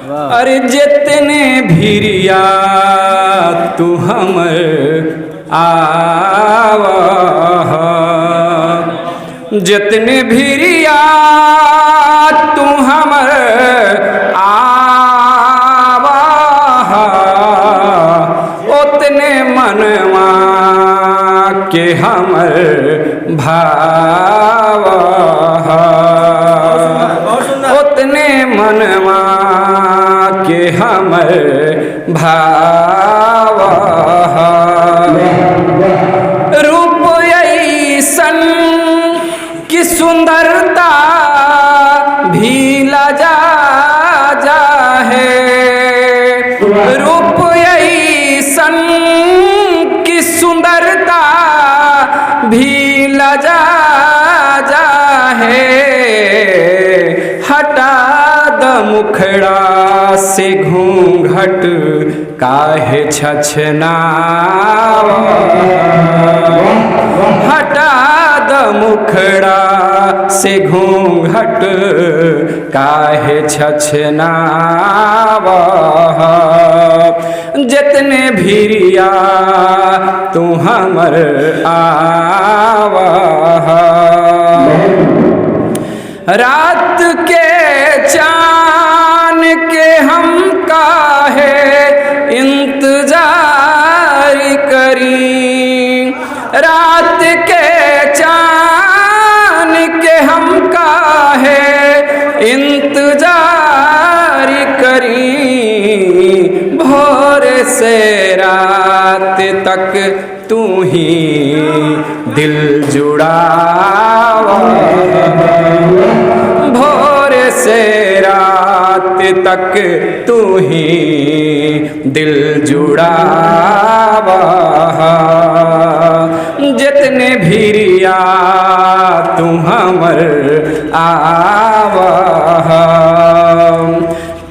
अरे जितने भिरिया तू हमर आवा, जितने भिरिया तू हमर आवा, उतने मनवा के हमर भावा, उतने मनवा के हमर भावा। रूप ऐसन की सुंदरता भी लजा जा है, रूप ऐसन की सुंदरता भी लजा जा है। हटा द मुखड़ा से घूंघट काहे छछनावा, हटा द मुखड़ा से घूंघट काहे छछनावा। जितने भिरिया तू हमर आवा, रात के चाँद के हम काहे इंतजार करी, रात के चाँद के हम काहे इंतजार करी। भोर से रात तक तू ही दिल जुड़ावा, भोर से रात तक तू ही दिल जुड़ावा। जितने भिरिया तू हमर आवा,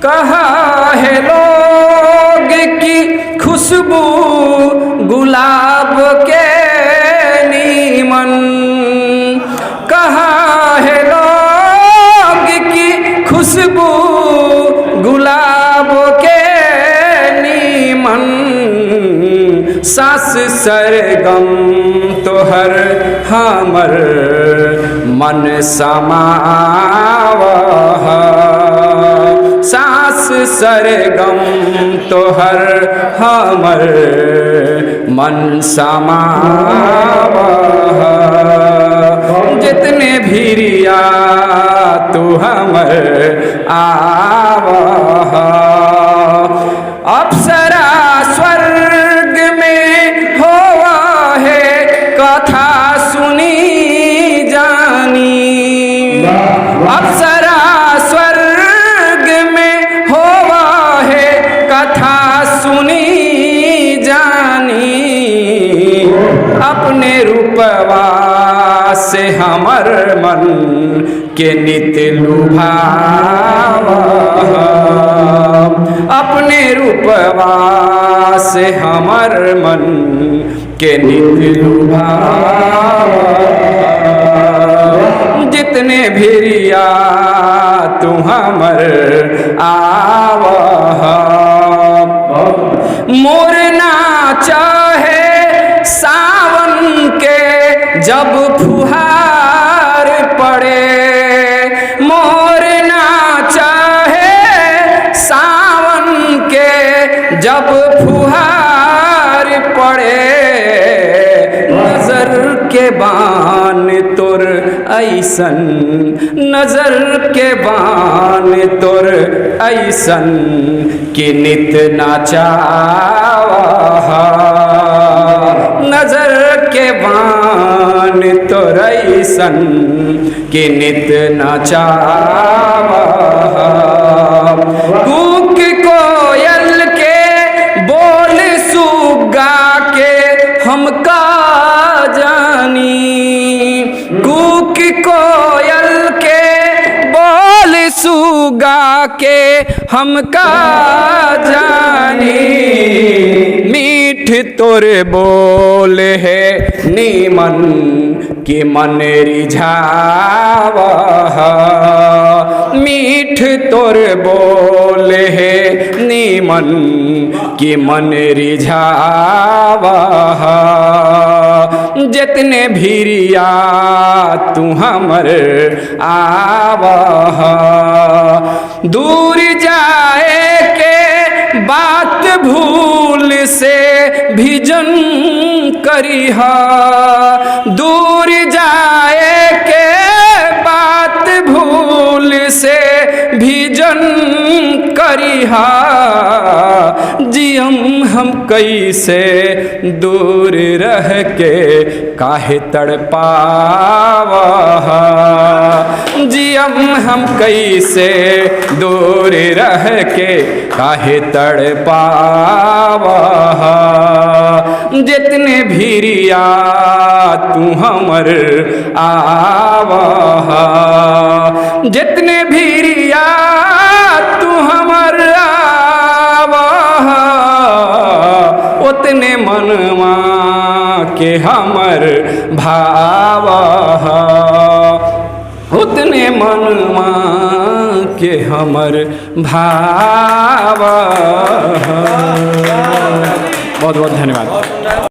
कहा है लोग की खुशबू गुलाब के नीमन, कहा है लोग की खुशबू गुलाब के नीमन। सास सरगम तोहर हमर मन समावा, सास सरगम तोहर हमर मन समावा। जितने भिरिया तू हमर आवा, अप्सरा स्वर्ग में होवा है कथा सुनी जानी, अप्सरा स्वर्ग में होवा है कथा सुनी जानी। अपने रूपवा से हमर मन के नित लुभावा, अपने रूपवा से हमर मन के नित लुभावा। जितने भिरिया तू हमर आवा, मोरना चाहे सावन के जब फुहार पड़े, मोरना चाहे सावन के जब फुहार पड़े। नजर के बान तोर ऐसन, नजर के बान तोर ऐसन कि नित नाचावा, नजर के बान तोर ऐसन कि नित नाचावा। कूक कोयल के बोल सुगा के हमका जानी, कूक कोयल के बोल सुगा के हमका जानी। मीठ तोर बोल है नीमन कि मन रिझावा, मीठ तोर बोल है मन के मन रिझावा जितने भीरिया तू हमर आवा दूर जाए के बात भूल से भिजन करिहा दूर जाए के बात भूल से भिजन करिहा जियम हम कैसे दूर रह के काहे तड़पावा जियम हम कैसे दूर रह के काहे तड़पावा जितने भीरिया तू हमर आवा जितने भीरिया तू हमर आवा उतने मनवा के हमर भावा उतने मनवा के हमर भावा। बहुत बहुत धन्यवाद।